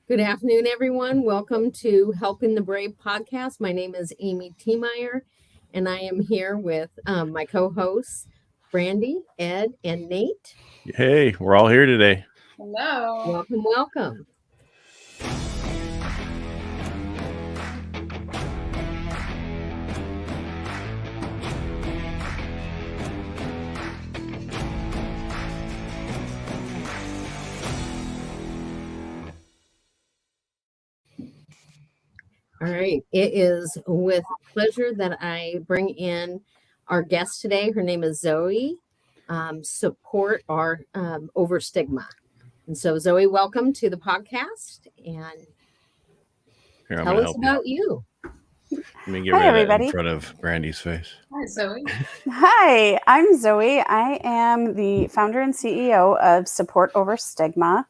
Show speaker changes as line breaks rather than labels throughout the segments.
Good afternoon, everyone. Welcome to Helping the Brave podcast. My name is Amy Tiemeyer, and I am here with my co-hosts, Brandy, Ed, and Nate.
Hey, we're all here today.
Hello.
Welcome, welcome. All right. It is with pleasure that I bring in our guest today. Her name is Zoeie. Support our Over Stigma. And so, Zoeie, welcome to the podcast. And
Here,
tell us about you.
Let me get
Hi,
rid of it
everybody.
in front of Brandy's face.
Hi, Zoe.
Hi, I'm Zoe. I am the founder and CEO of Support Over Stigma,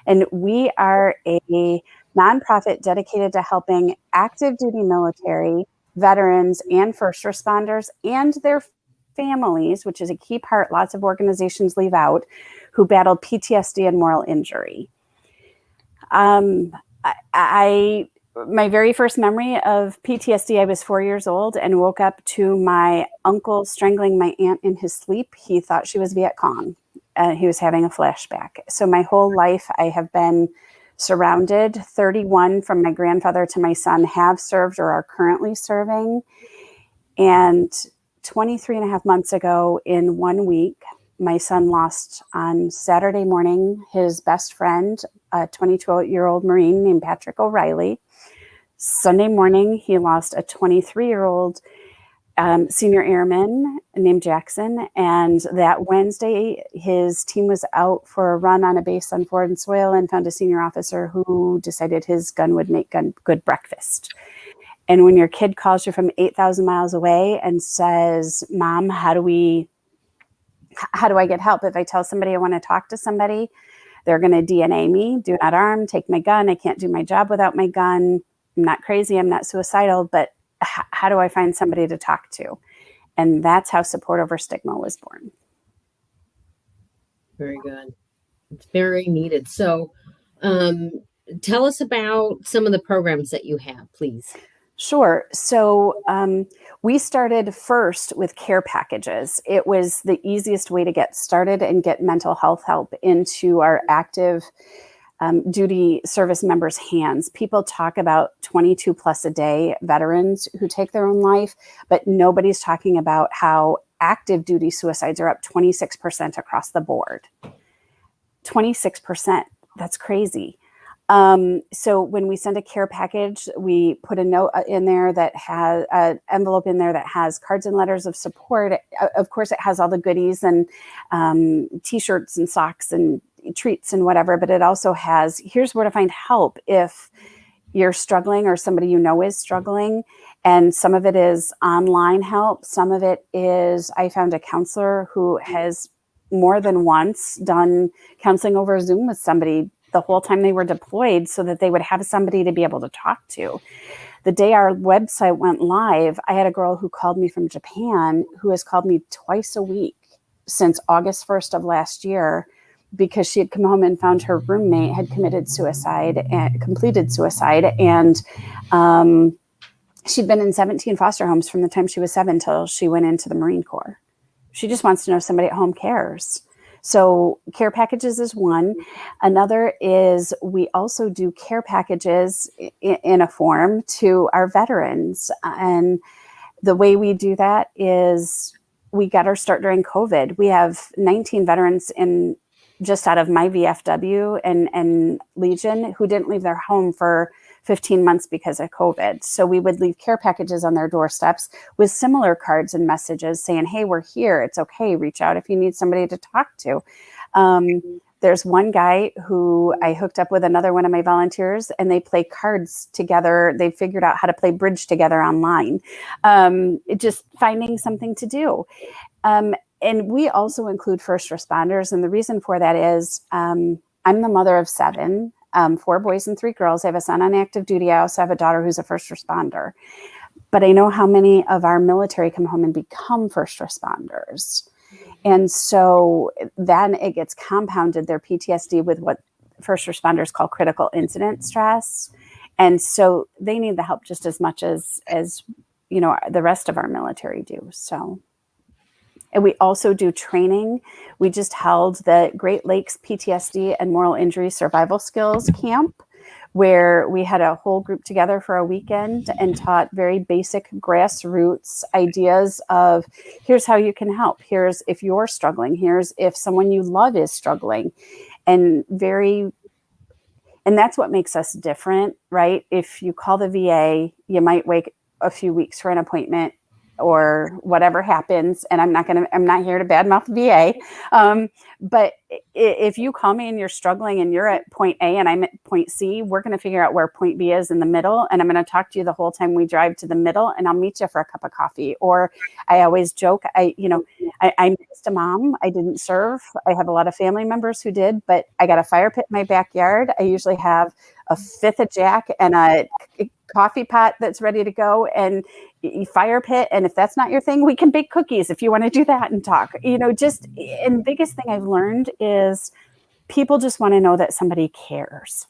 and we are a nonprofit dedicated to helping active duty military, veterans, and first responders and their families, which is a key part lots of organizations leave out, who battle PTSD and moral injury. My very first memory of PTSD, I was 4 years old and woke up to my uncle strangling my aunt in his sleep. He thought she was Viet Cong. He was having a flashback. So my whole life, I have been surrounded. 31 from my grandfather to my son have served or are currently serving. And 23 and a half months ago, in 1 week, my son lost on Saturday morning his best friend, a 22-year-old Marine named Patrick O'Reilly. Sunday morning, he lost a 23-year-old senior airman named Jackson. And that Wednesday, his team was out for a run on a base on foreign soil and found a senior officer who decided his gun would make good breakfast. And when your kid calls you from 8,000 miles away and says, "Mom, how do I get help? If I tell somebody I want to talk to somebody, they're going to DNA me, do not arm, take my gun. I can't do my job without my gun. I'm not crazy. I'm not suicidal, but how do I find somebody to talk to?" And that's how Support Over Stigma was born.
Very good. It's very needed. So tell us about some of the programs that you have, please.
Sure. So we started first with care packages. It was the easiest way to get started and get mental health help into our active duty service members' hands. People talk about 22 plus a day veterans who take their own life, but nobody's talking about how active duty suicides are up 26% across the board. 26%. That's crazy. So when we send a care package, we put a note in there that has an envelope in there that has cards and letters of support. Of course, it has all the goodies and T-shirts and socks and treats and whatever, but it also has, here's where to find help if you're struggling or somebody you know is struggling. And some of it is online help. Some of it is, I found a counselor who has more than once done counseling over Zoom with somebody the whole time they were deployed so that they would have somebody to be able to talk to. The day our website went live, I had a girl who called me from Japan who has called me twice a week since August 1st of last year because she had come home and found her roommate had completed suicide, and she'd been in 17 foster homes from the time she was 7 till she went into the Marine Corps. She just wants to know somebody at home cares. So care packages is one. Another is we also do care packages in a form to our veterans. And the way we do that is we got our start during COVID. We have 19 veterans in just out of my VFW and Legion who didn't leave their home for 15 months because of COVID. So we would leave care packages on their doorsteps with similar cards and messages saying, "Hey, we're here. It's okay. Reach out if you need somebody to talk to." There's one guy who I hooked up with another one of my volunteers, and they play cards together. They figured out how to play bridge together online. Just finding something to do. And we also include first responders. And the reason for that is I'm the mother of 7. 4 boys and 3 girls. I have a son on active duty. I also have a daughter who's a first responder. But I know how many of our military come home and become first responders. And so then it gets compounded, their PTSD, with what first responders call critical incident stress. And so they need the help just as much as the rest of our military do. So, and we also do training. We just held the Great Lakes PTSD and Moral Injury Survival Skills Camp, where we had a whole group together for a weekend and taught very basic grassroots ideas of, here's how you can help. Here's if you're struggling. Here's if someone you love is struggling. And that's what makes us different, right? If you call the VA, you might wait a few weeks for an appointment or whatever happens. And I'm not here to badmouth the VA. But if you call me and you're struggling and you're at point A and I'm at point C, we're going to figure out where point B is in the middle. And I'm going to talk to you the whole time we drive to the middle, and I'll meet you for a cup of coffee. Or I always joke, I missed a mom. I didn't serve. I have a lot of family members who did, but I got a fire pit in my backyard. I usually have a fifth of Jack and a coffee pot that's ready to go, and fire pit. And if that's not your thing, we can bake cookies if you want to do that and talk, and the biggest thing I've learned is people just want to know that somebody cares.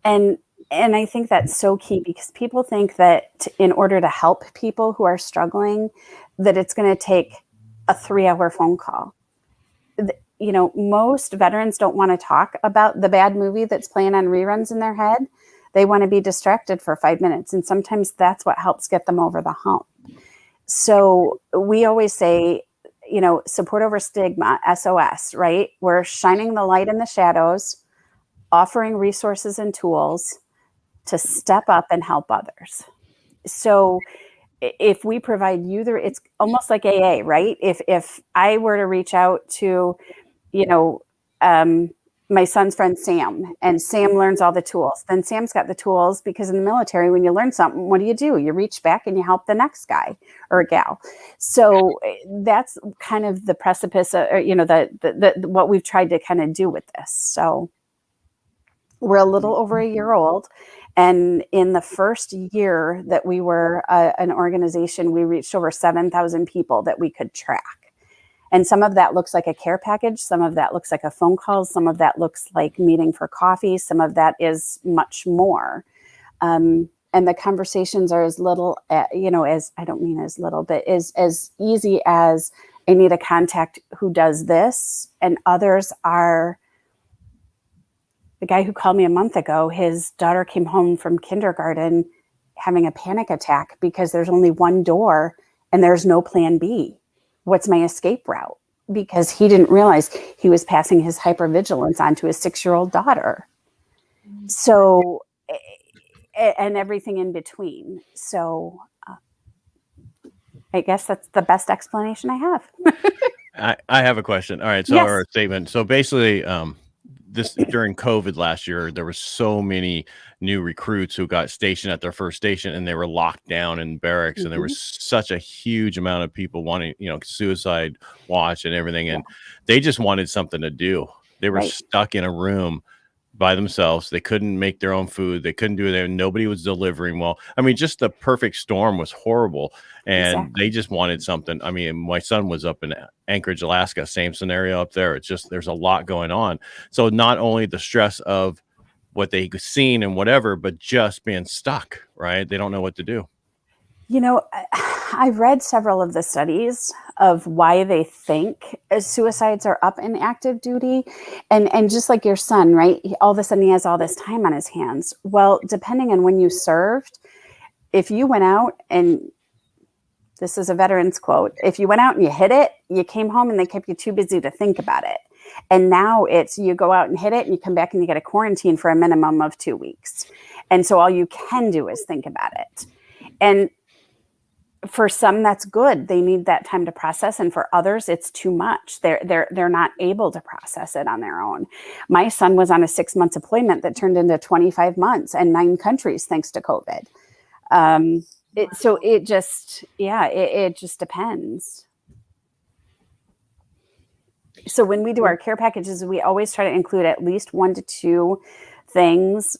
And I think that's so key, because people think that in order to help people who are struggling, that it's going to take a 3-hour phone call. Most veterans don't want to talk about the bad movie that's playing on reruns in their head. They want to be distracted for 5 minutes. And sometimes that's what helps get them over the hump. So we always say, support over stigma, SOS, right? We're shining the light in the shadows, offering resources and tools to step up and help others. So if we provide you it's almost like AA, right? If I were to reach out to, my son's friend Sam, and Sam learns all the tools, then Sam's got the tools, because in the military, when you learn something, what do? You reach back and you help the next guy or gal. So that's kind of the precipice, what we've tried to kind of do with this. So we're a little over a year old. And in the first year that we were an organization, we reached over 7,000 people that we could track. And some of that looks like a care package. Some of that looks like a phone call. Some of that looks like meeting for coffee. Some of that is much more. And the conversations are as little, as I don't mean as little, but as easy as, I need a contact who does this. And others are, the guy who called me a month ago, his daughter came home from kindergarten having a panic attack because there's only one door and there's no plan B. What's my escape route? Because he didn't realize he was passing his hypervigilance on to his 6-year-old daughter. So, and everything in between. So I guess that's the best explanation I have.
I have a question. All right. So,
Yes.
Or a statement. So basically, this during COVID last year, there were so many new recruits who got stationed at their first station, and they were locked down in barracks. And there was such a huge amount of people wanting, suicide watch and everything. And they just wanted something to do. They were stuck in a room by themselves. They couldn't make their own food. They couldn't do it. Nobody was delivering well. I mean, just the perfect storm was horrible. And they just wanted something. I mean, my son was up in Anchorage, Alaska, same scenario up there. It's just, there's a lot going on. So not only the stress of what they seen and whatever, but just being stuck, right? They don't know what to do.
I've read several of the studies of why they think suicides are up in active duty. And just like your son, right? All of a sudden he has all this time on his hands. Well, depending on when you served, if you went out and, this is a veteran's quote, if you went out and you hit it, you came home and they kept you too busy to think about it. And now it's, you go out and hit it and you come back and you get a quarantine for a minimum of 2 weeks. And so all you can do is think about it. And for some, that's good. They need that time to process. And for others, it's too much. They're not able to process it on their own. My son was on a 6-month deployment that turned into 25 months and 9 countries, thanks to COVID. So it just depends. So when we do our care packages, we always try to include at least 1 to 2 things,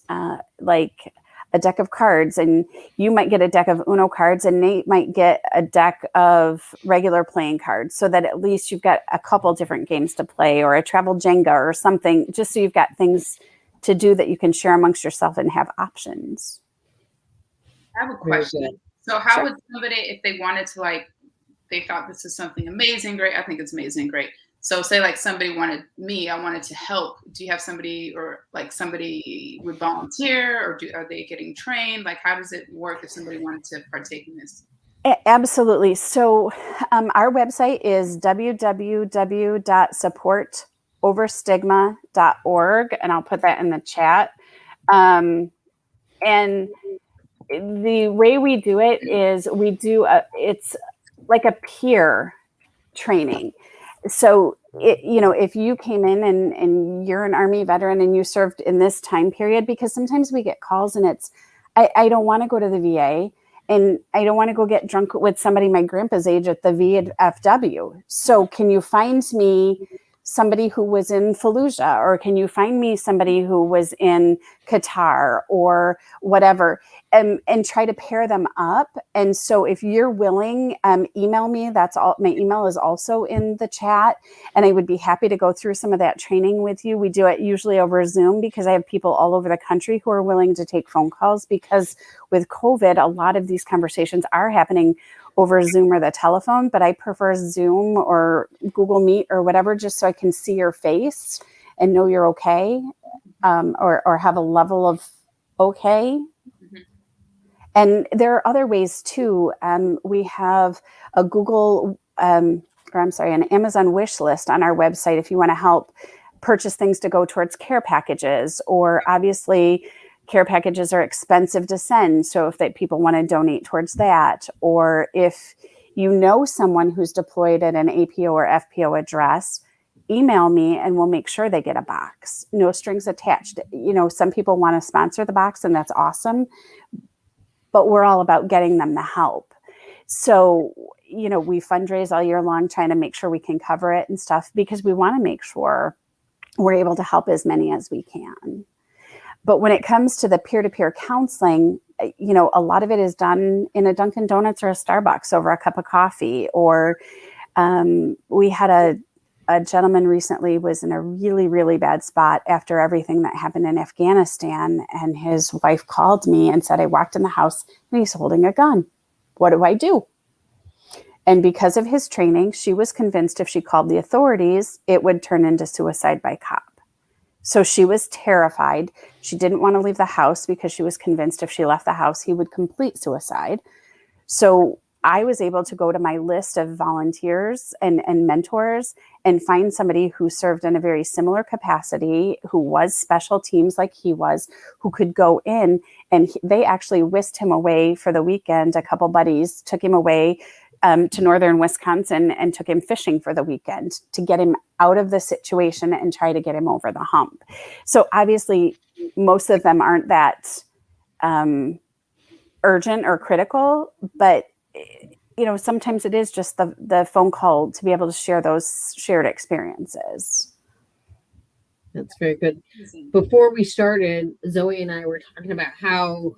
like a deck of cards, and you might get a deck of Uno cards and Nate might get a deck of regular playing cards, so that at least you've got a couple different games to play, or a travel Jenga or something, just so you've got things to do that you can share amongst yourself and have options.
I have a question. So how would somebody, if they wanted to, like, they thought this is something amazing, great, I think it's amazing, great. So say like somebody wanted me, I wanted to help. Do you have somebody, or like somebody would volunteer, or are they getting trained? Like, how does it work if somebody wanted to partake in this?
Absolutely. So our website is www.supportoverstigma.org, and I'll put that in the chat. And the way we do it is it's like a peer training. So, if you came in and you're an Army veteran and you served in this time period, because sometimes we get calls and it's, I don't want to go to the VA, and I don't want to go get drunk with somebody my grandpa's age at the VFW. So can you find me somebody who was in Fallujah, or can you find me somebody who was in Qatar or whatever, and try to pair them up. And so if you're willing, email me. That's all. My email is also in the chat, and I would be happy to go through some of that training with you. We do it usually over Zoom, because I have people all over the country who are willing to take phone calls, because with COVID, a lot of these conversations are happening over Zoom or the telephone, but I prefer Zoom or Google Meet or whatever, just so I can see your face and know you're okay, or have a level of okay. Mm-hmm. And there are other ways too. We have a an Amazon wish list on our website if you want to help purchase things to go towards care packages, or obviously care packages are expensive to send. So if people want to donate towards that, or if you know someone who's deployed at an APO or FPO address, email me and we'll make sure they get a box. No strings attached. Some people want to sponsor the box, and that's awesome, but we're all about getting them the help. So, we fundraise all year long trying to make sure we can cover it and stuff, because we want to make sure we're able to help as many as we can. But when it comes to the peer-to-peer counseling, a lot of it is done in a Dunkin' Donuts or a Starbucks over a cup of coffee. Or we had a gentleman recently was in a really, really bad spot after everything that happened in Afghanistan. And his wife called me and said, I walked in the house and he's holding a gun. What do I do? And because of his training, she was convinced if she called the authorities, it would turn into suicide by cop. So she was terrified. She didn't want to leave the house because she was convinced if she left the house, he would complete suicide. So I was able to go to my list of volunteers and mentors and find somebody who served in a very similar capacity, who was special teams like he was, who could go in, and they actually whisked him away for the weekend. A couple buddies took him away to northern Wisconsin and took him fishing for the weekend to get him out of the situation and try to get him over the hump. So obviously, most of them aren't that urgent or critical, but sometimes it is just the phone call to be able to share those shared experiences.
That's very good. Before we started, Zoe and I were talking about how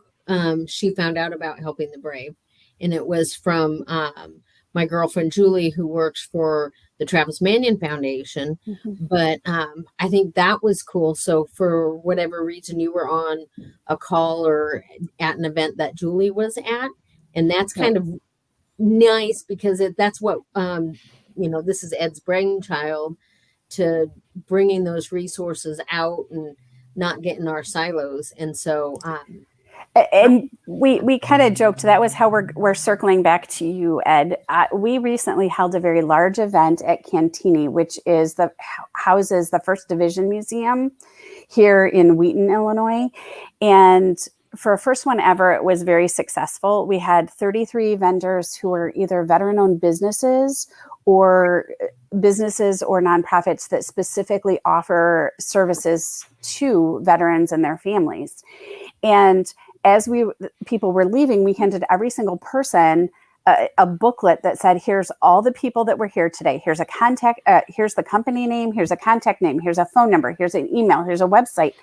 she found out about Helping the Brave. And it was from my girlfriend, Julie, who works for the Travis Manion Foundation. Mm-hmm. But I think that was cool. So for whatever reason, you were on a call or at an event that Julie was at. And that's kind of nice, because that's what, this is Ed's brainchild, to bringing those resources out and not get in our silos. And so...
and we kind of joked that was how we're circling back to you, Ed. We recently held a very large event at Cantini, which is houses the 1st Division Museum here in Wheaton, Illinois. And for a first one ever, it was very successful. We had 33 vendors who were either veteran-owned businesses or nonprofits that specifically offer services to veterans and their families. And as people were leaving, we handed every single person a booklet that said, here's all the people that were here today. Here's a contact, here's the company name, here's a contact name, here's a phone number, here's an email, here's a website.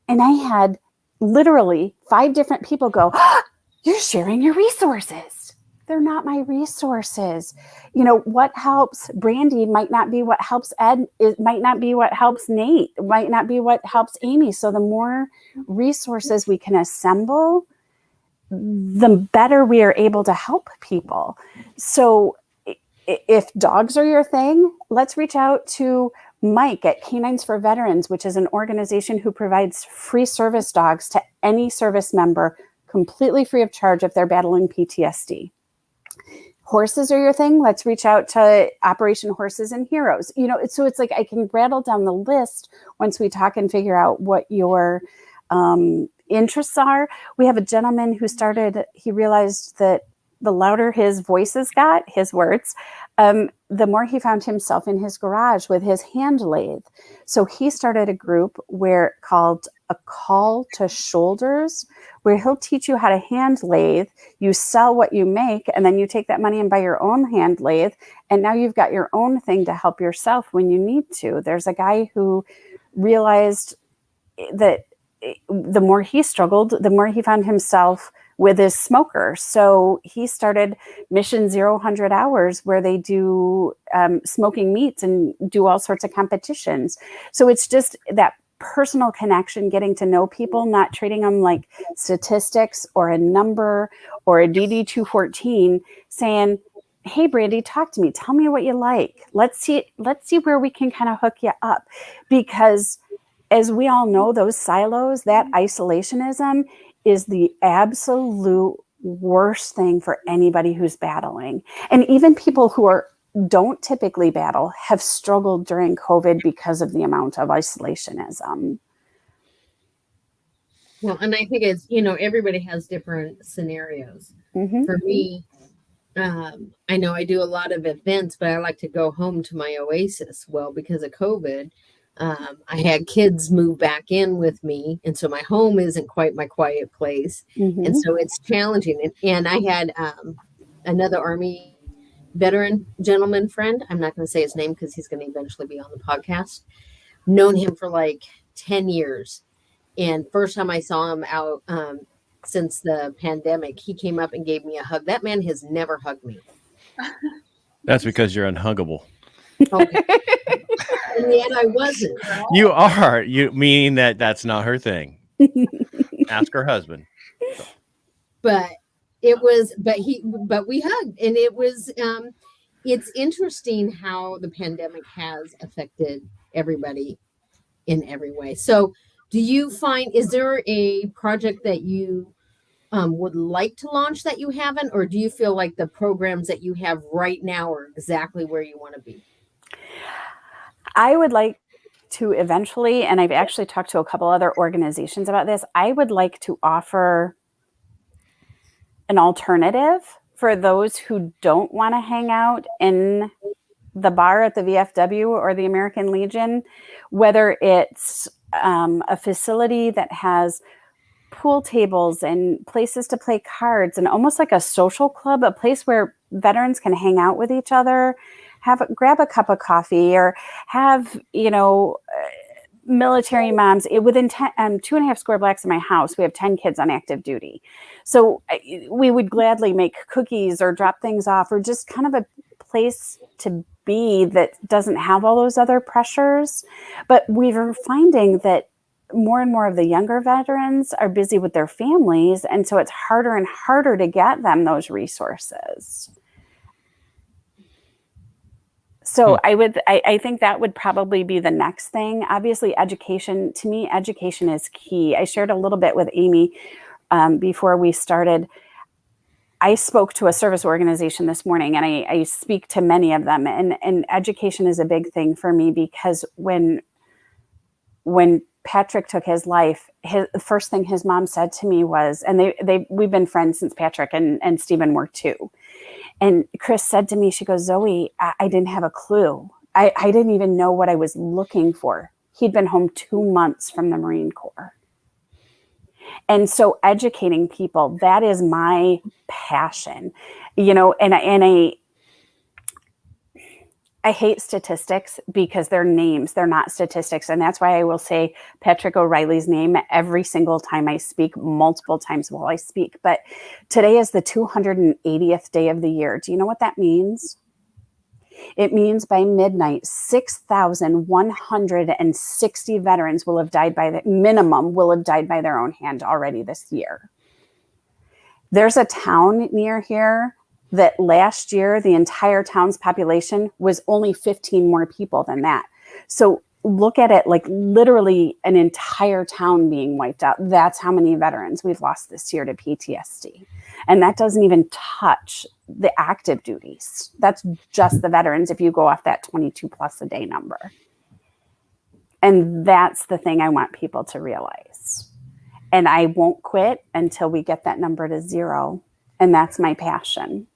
And I had literally 5 different people go, "Oh, you're sharing your resources." They're not my resources. You know, what helps Brandy might not be what helps Ed. It might not be what helps Nate. It might not be what helps Amy. So the more resources we can assemble, the better we are able to help people. So if dogs are your thing, let's reach out to Mike at Canines for Veterans, which is an organization who provides free service dogs to any service member, completely free of charge if they're battling PTSD. Horses are your thing. Let's reach out to Operation Horses and Heroes. You know, so it's like I can rattle down the list once we talk and figure out what your interests are. We have a gentleman who he realized that the louder his voices got, his words, the more he found himself in his garage with his hand lathe. So he started a group called A Call to Shoulders, where he'll teach you how to hand lathe. You sell what you make, and then you take that money and buy your own hand lathe. And now you've got your own thing to help yourself when you need to. There's a guy who realized that the more he struggled, the more he found himself with his smoker. So he started Mission 0-100 Hours, where they do smoking meats and do all sorts of competitions. So it's just that personal connection, getting to know people, not treating them like statistics or a number or a DD-214, saying, "Hey, Brandy, talk to me. Tell me what you like. Let's see where we can kind of hook you up." Because as we all know, those silos, that isolationism is the absolute worst thing for anybody who's battling. And even people who don't typically battle have struggled during COVID because of the amount of isolationism.
Well, and I think it's, everybody has different scenarios.
Mm-hmm.
For me, I know I do a lot of events, but I like to go home to my oasis. Well, because of COVID, I had kids move back in with me. And so my home isn't quite my quiet place.
Mm-hmm.
And so it's challenging. And I had another Army veteran gentleman friend. I'm not going to say his name because he's going to eventually be on the podcast. Known him for like 10 years. And first time I saw him out since the pandemic, he came up and gave me a hug. That man has never hugged me.
That's because you're unhuggable.
Okay. And yet I wasn't.
You are. You mean that's not her thing. Ask her husband.
But we hugged, and it was it's interesting how the pandemic has affected everybody in every way. So do you find, is there a project that you would like to launch that you haven't, or do you feel like the programs that you have right now are exactly where you want to be?
I would like to eventually, and I've actually talked to a couple other organizations about this, I would like to offer an alternative for those who don't want to hang out in the bar at the VFW or the American Legion, whether it's a facility that has pool tables and places to play cards and almost like a social club, a place where veterans can hang out with each other, grab a cup of coffee, or have, military moms. Within 2.5 square blocks of my house, we have 10 kids on active duty. So we would gladly make cookies or drop things off, or just kind of a place to be that doesn't have all those other pressures. But we're finding that more and more of the younger veterans are busy with their families. And so it's harder and harder to get them those resources. So I think that would probably be the next thing. Obviously, education, to me, education is key. I shared a little bit with Amy before we started. I spoke to a service organization this morning, and I speak to many of them. And education is a big thing for me, because when Patrick took his life, the first thing his mom said to me was, and we've been friends since Patrick and Stephen were too. And Chris said to me, she goes, "Zoe, I didn't have a clue. I didn't even know what I was looking for." He'd been home 2 months from the Marine Corps. And so educating people, that is my passion, and I hate statistics because they're names, they're not statistics. And that's why I will say Patrick O'Reilly's name every single time I speak, multiple times while I speak. But today is the 280th day of the year. Do you know what that means? It means by midnight, 6,160 veterans will have died by the minimum, will have died by their own hand already this year. There's a town near here that last year, the entire town's population was only 15 more people than that. So look at it like literally an entire town being wiped out. That's how many veterans we've lost this year to PTSD. And that doesn't even touch the active duties. That's just the veterans if you go off that 22 plus a day number. And that's the thing I want people to realize. And I won't quit until we get that number to 0. And that's my passion.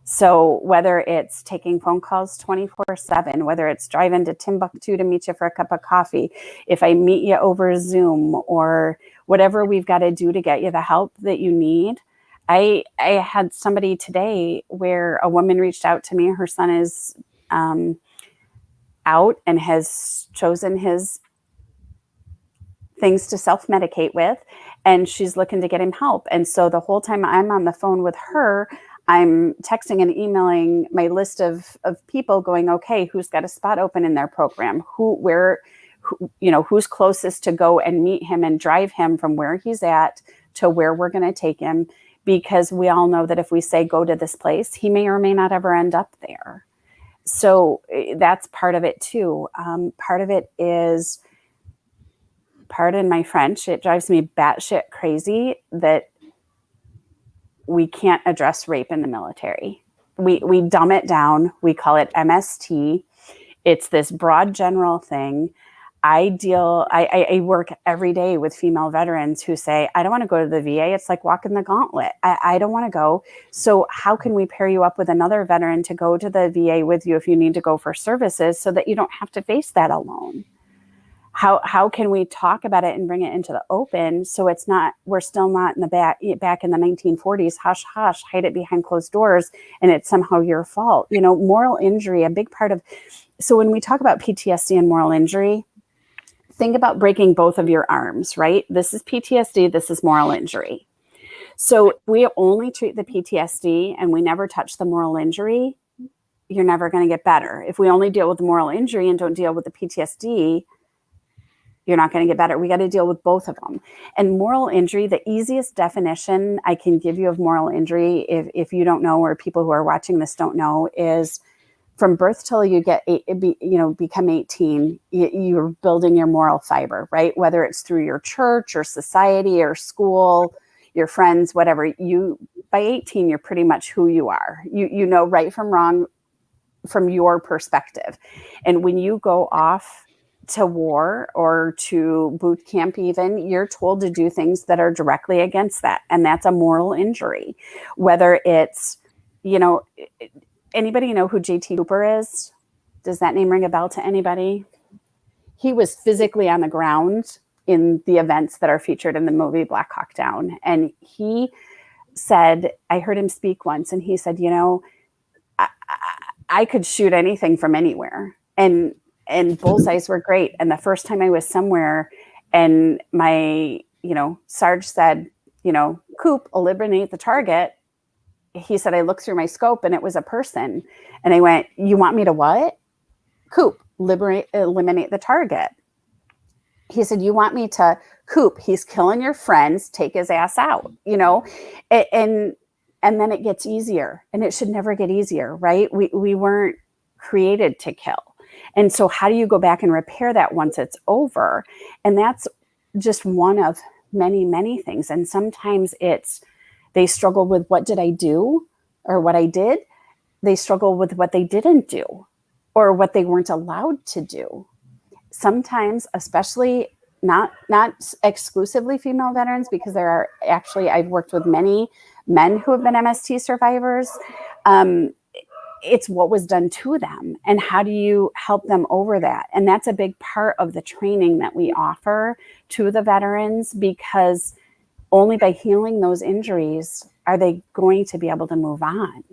So whether it's taking phone calls 24/7, whether it's driving to Timbuktu to meet you for a cup of coffee, if I meet you over Zoom or whatever we've got to do to get you the help that you need. I had somebody today where a woman reached out to me. Her son is out and has chosen his things to self-medicate with, and she's looking to get him help. And so the whole time I'm on the phone with her, I'm texting and emailing my list of people going, okay, who's got a spot open in their program? Who's closest to go and meet him and drive him from where he's at to where we're going to take him. Because we all know that if we say go to this place, he may or may not ever end up there. So that's part of it too. Part of it is, pardon my French, it drives me batshit crazy that we can't address rape in the military. We dumb it down. We call it MST. It's this broad general thing. I work every day with female veterans who say, I don't want to go to the VA. It's like walking the gauntlet. I don't want to go. So how can we pair you up with another veteran to go to the VA with you if you need to go for services so that you don't have to face that alone? How can we talk about it and bring it into the open so it's not, we're still not in the back in the 1940s, hush, hush, hide it behind closed doors, and it's somehow your fault. Moral injury, a big part of, so when we talk about PTSD and moral injury, think about breaking both of your arms, right? This is PTSD, this is moral injury. So we only treat the PTSD and we never touch the moral injury, you're never going to get better. If we only deal with the moral injury and don't deal with the PTSD, you're not going to get better. We got to deal with both of them. And moral injury, the easiest definition I can give you of moral injury, if you don't know, or people who are watching this don't know, is from birth till you become 18, you're building your moral fiber, right? Whether it's through your church or society or school, your friends, whatever. By 18, you're pretty much who you are. You know right from wrong from your perspective. And when you go off to war or to boot camp even, you're told to do things that are directly against that. And that's a moral injury. Whether it's, anybody know who J.T. Cooper is? Does that name ring a bell to anybody? He was physically on the ground in the events that are featured in the movie Black Hawk Down. And he said, I heard him speak once, and he said, I could shoot anything from anywhere. And bullseyes were great. And the first time I was somewhere and my, Sarge said, Coop, eliminate the target. He said, I looked through my scope and it was a person. And I went, you want me to what? Coop, eliminate the target. He said, you want me to Coop, he's killing your friends, take his ass out, and then it gets easier, and it should never get easier, right? We weren't created to kill. And so how do you go back and repair that once it's over? And that's just one of many, many things. And sometimes they struggle with what did I do or what I did. They struggle with what they didn't do or what they weren't allowed to do. Sometimes, especially not exclusively female veterans, because there are actually, I've worked with many men who have been MST survivors. It's what was done to them and how do you help them over that? And that's a big part of the training that we offer to the veterans, because only by healing those injuries are they going to be able to move on.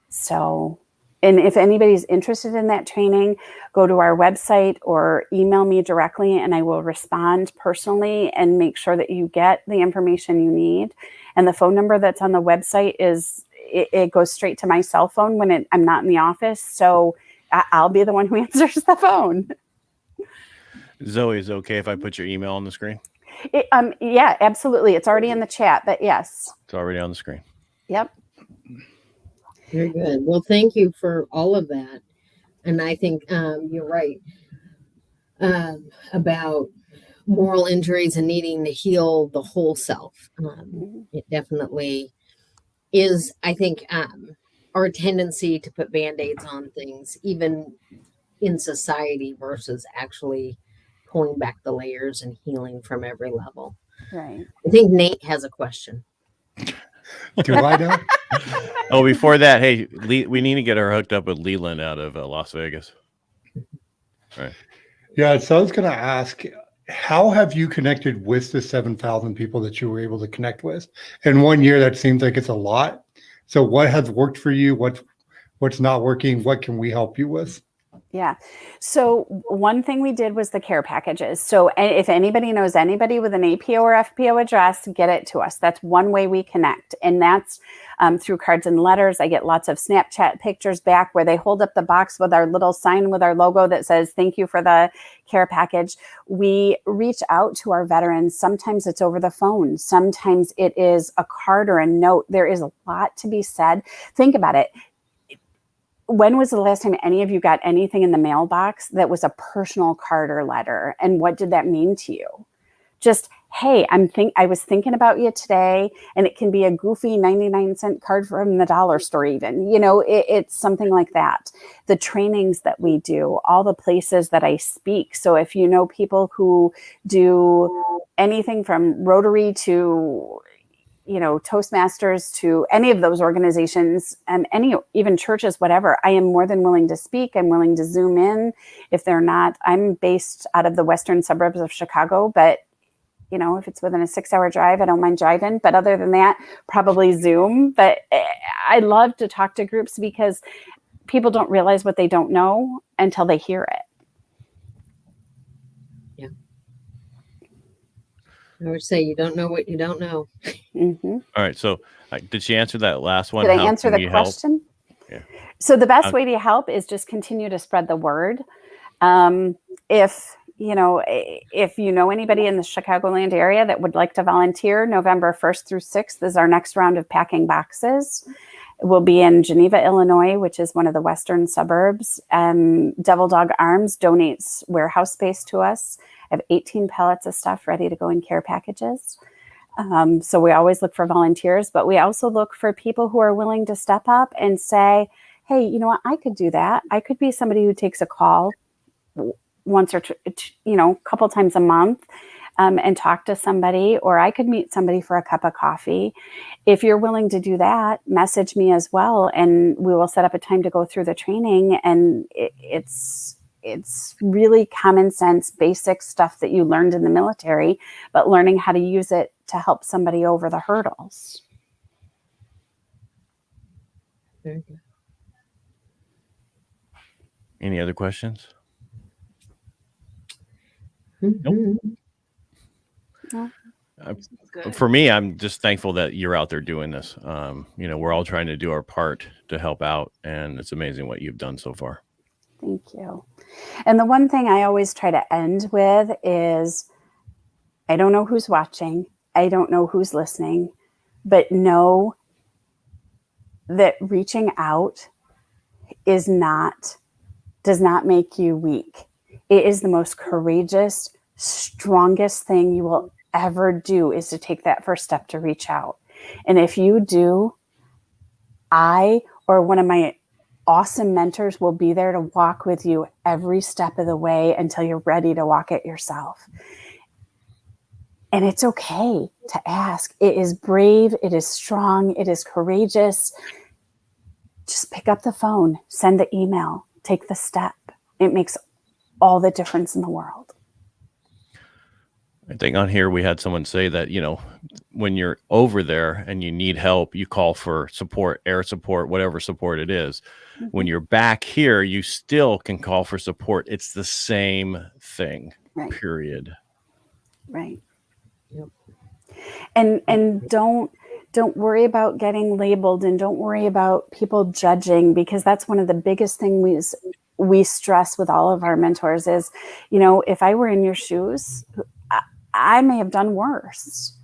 So And if anybody's interested in that training, go to our website or email me directly, and I will respond personally and make sure that you get the information you need. And the phone number that's on the website it goes straight to my cell phone when I'm not in the office. So I'll be the one who answers the phone.
Zoe, is it okay if I put your email on the screen?
Yeah, absolutely. It's already in the chat, but yes.
It's already on the screen.
Yep.
Very good. Well, thank you for all of that. And I think you're right about moral injuries and needing to heal the whole self. It definitely is, I think, our tendency to put Band-Aids on things, even in society, versus actually pulling back the layers and healing from every level.
Right.
I think Nate has a question.
Do I know?
Oh, before that, hey, we need to get her hooked up with Leland out of Las Vegas. All right.
Yeah, so I was going to ask, how have you connected with the 7,000 people that you were able to connect with? In 1 year, that seems like it's a lot. So what has worked for you? What's not working? What can we help you with?
Yeah. So one thing we did was the care packages. So if anybody knows anybody with an APO or FPO address, get it to us. That's one way we connect. And that's through cards and letters. I get lots of Snapchat pictures back where they hold up the box with our little sign with our logo that says, thank you for the care package. We reach out to our veterans. Sometimes it's over the phone. Sometimes it is a card or a note. There is a lot to be said. Think about it. When was the last time any of you got anything in the mailbox that was a personal card or letter? And what did that mean to you? Just, hey, I was thinking about you today, and it can be a goofy 99-cent card from the dollar store even. It's something like that. The trainings that we do, all the places that I speak. So if you know people who do anything from Rotary to Toastmasters to any of those organizations and even churches, whatever, I am more than willing to speak. I'm willing to Zoom in if they're not. I'm based out of the western suburbs of Chicago, but if it's within a 6-hour drive, I don't mind driving. But other than that, probably Zoom. But I love to talk to groups because people don't realize what they don't know until they hear it.
I would say you don't know what you don't know.
Mm-hmm.
All right. So did she answer that last one?
Did I answer the question?
Yeah.
So the best way to help is just continue to spread the word. If you know anybody in the Chicagoland area that would like to volunteer, November 1st through 6th is our next round of packing boxes. We'll be in Geneva, Illinois, which is one of the western suburbs. Devil Dog Arms donates warehouse space to us. I have 18 pallets of stuff ready to go in care packages. So we always look for volunteers, but we also look for people who are willing to step up and say, hey, you know what, I could do that. I could be somebody who takes a call once or a couple times a month and talk to somebody, or I could meet somebody for a cup of coffee. If you're willing to do that, message me as well, and we will set up a time to go through the training. And it's really common sense, basic stuff that you learned in the military, but learning how to use it to help somebody over the hurdles.
Very good.
Any other questions?
Nope.
No.
For me, I'm just thankful that you're out there doing this. We're all trying to do our part to help out, and it's amazing what you've done so far.
Thank you. And the one thing I always try to end with is, I don't know who's watching. I don't know who's listening, but know that reaching out does not make you weak. It is the most courageous, strongest thing you will ever do, is to take that first step to reach out. And if you do, I or one of my awesome mentors will be there to walk with you every step of the way until you're ready to walk it yourself. And it's okay to ask. It is brave. It is strong. It is courageous. Just pick up the phone, send the email, take the step. It makes all the difference in the world.
I think on here we had someone say that, when you're over there and you need help, you call for support, air support, whatever support it is. When you're back here, you still can call for support. It's the same thing,
Right.
period.
Right.
Yep.
And don't worry about getting labeled, and don't worry about people judging, because that's one of the biggest things we stress with all of our mentors is, if I were in your shoes, I may have done worse,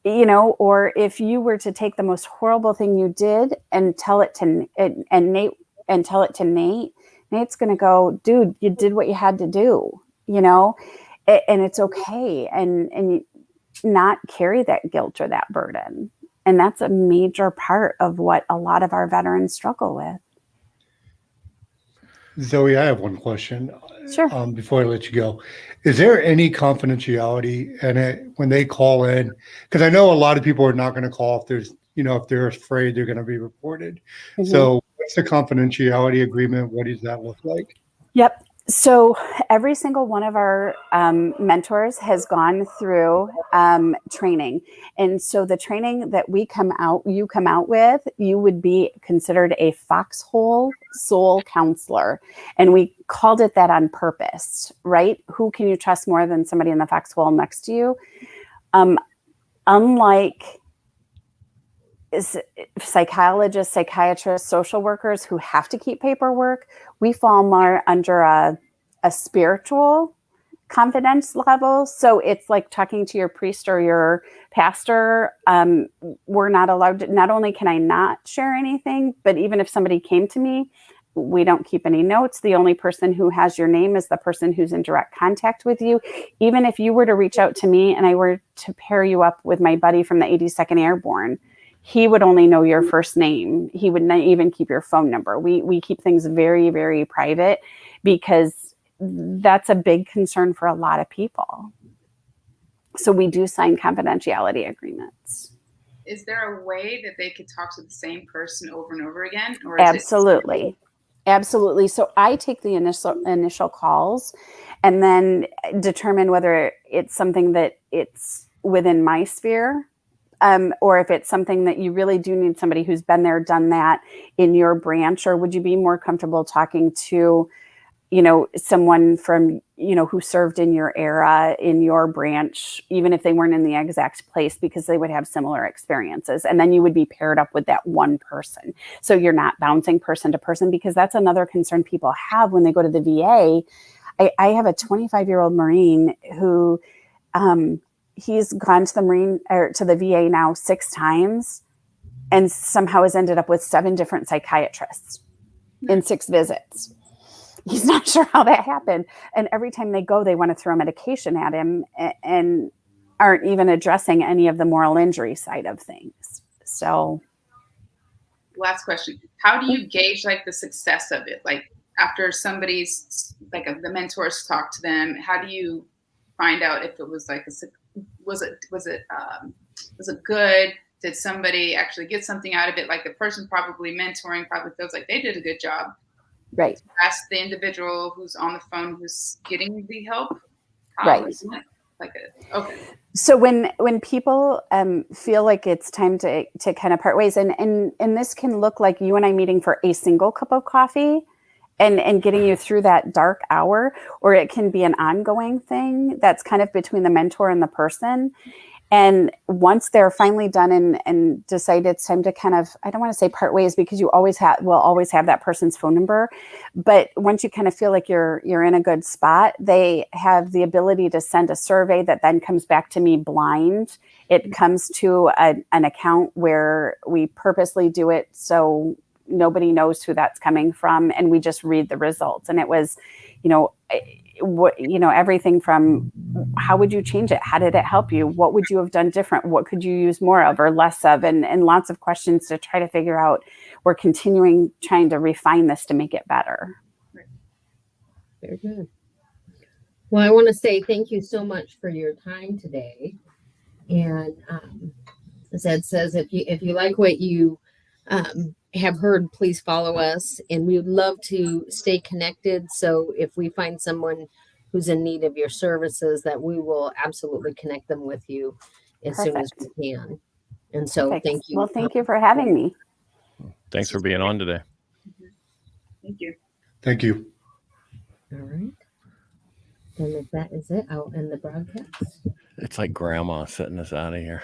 or if you were to take the most horrible thing you did and tell it to Nate, Nate's going to go, dude, you did what you had to do, and it's okay. And you not carry that guilt or that burden. And that's a major part of what a lot of our veterans struggle with.
Zoe, I have one question.
Sure.
Before I let you go, is there any confidentiality in it when they call in? Because I know a lot of people are not going to call if there's, if they're afraid they're going to be reported.
Mm-hmm.
So what's the confidentiality agreement? What does that look like?
Yep. So every single one of our mentors has gone through training. And so the training that you come out with, you would be considered a foxhole soul counselor. And we called it that on purpose, right? Who can you trust more than somebody in the foxhole next to you? Unlike psychologists, psychiatrists, social workers who have to keep paperwork, we fall more under a spiritual confidence level. So it's like talking to your priest or your pastor. We're not allowed to, not only can I not share anything, but even if somebody came to me, we don't keep any notes. The only person who has your name is the person who's in direct contact with you. Even if you were to reach out to me and I were to pair you up with my buddy from the 82nd Airborne, he would only know your first name. He would not even keep your phone number. We keep things very, very private because that's a big concern for a lot of people. So we do sign confidentiality agreements.
Is there a way that they could talk to the same person over and over again? Or
Absolutely. Absolutely. So I take the initial calls and then determine whether it's something that it's within my sphere. Or if it's something that you really do need somebody who's been there, done that in your branch, or would you be more comfortable talking to, someone from, who served in your era, in your branch, even if they weren't in the exact place, because they would have similar experiences. And then you would be paired up with that one person. So you're not bouncing person to person, because that's another concern people have when they go to the VA. I have a 25-year-old Marine who, he's gone to the VA now 6 times and somehow has ended up with 7 different psychiatrists in 6 visits. He's not sure how that happened. And every time they go, they want to throw medication at him and aren't even addressing any of the moral injury side of things. So.
Last question. How do you gauge the success of it? Like after somebody's the mentors talk to them, how do you find out if it was was it good? Did somebody actually get something out of it? Like the person probably mentoring probably feels like they did a good job.
Right.
Ask the individual who's on the phone who's getting the help.
Right.
Okay.
So when people feel like it's time to kind of part ways, and this can look like you and I meeting for a single cup of coffee and getting you through that dark hour, or it can be an ongoing thing that's kind of between the mentor and the person. And once they're finally done and decide it's time to kind of, I don't want to say part ways, because you will always have that person's phone number. But once you kind of feel like you're in a good spot, they have the ability to send a survey that then comes back to me blind. It comes to an account where we purposely do it so nobody knows who that's coming from, and we just read the results. And it was, everything from how would you change it? How did it help you? What would you have done different? What could you use more of or less of? And lots of questions to try to figure out. We're trying to refine this to make it better.
Very good. Well, I want to say thank you so much for your time today. And as Ed says, if you like what you have heard, please follow us, and we would love to stay connected. So if we find someone who's in need of your services, that we will absolutely connect them with you. as soon as
Perfect.
we can. And so
Perfect.
thank you.
Well, thank you for having me.
Thanks for being on today.
Thank you.
Thank you.
All right. And if that is it, I'll end the broadcast.
It's like grandma setting us out of here.